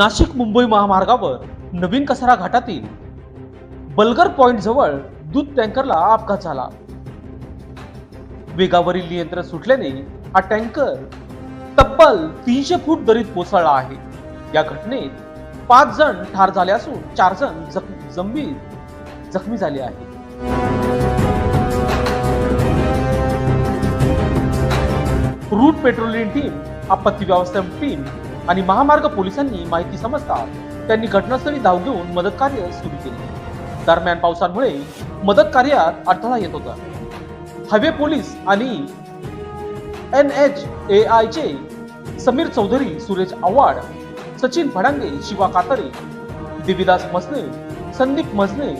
नाशिक मुंबई महामार्गावर नवीन कसारा घाटातील बलगर पॉइंट जवळ दूध टँकरला अपघात झाला. वेगावरील नियंत्रण सुटल्याने हा टँकर तब्बल 300 फूट दरीत कोसळला आहे. या घटनेत 5 जण ठार झाले असून 4 जण जखमी झाले आहेत. रूट पेट्रोलिंग टीम, आपत्ती व्यवस्थापन टीम आणि महामार्ग पोलिसांनी माहिती समजता त्यांनी घटनास्थळी धाव घेऊन मदत कार्य सुरू केले. दरम्यान पावसामुळे मदत कार्यात अडथळा येत होता. हायवे पोलीस आणि NHAI चे समीर चौधरी, सुरेश आव्हाड, सचिन फडांगे, शिवा कातरे, देवीदास मसने, संदीप मजने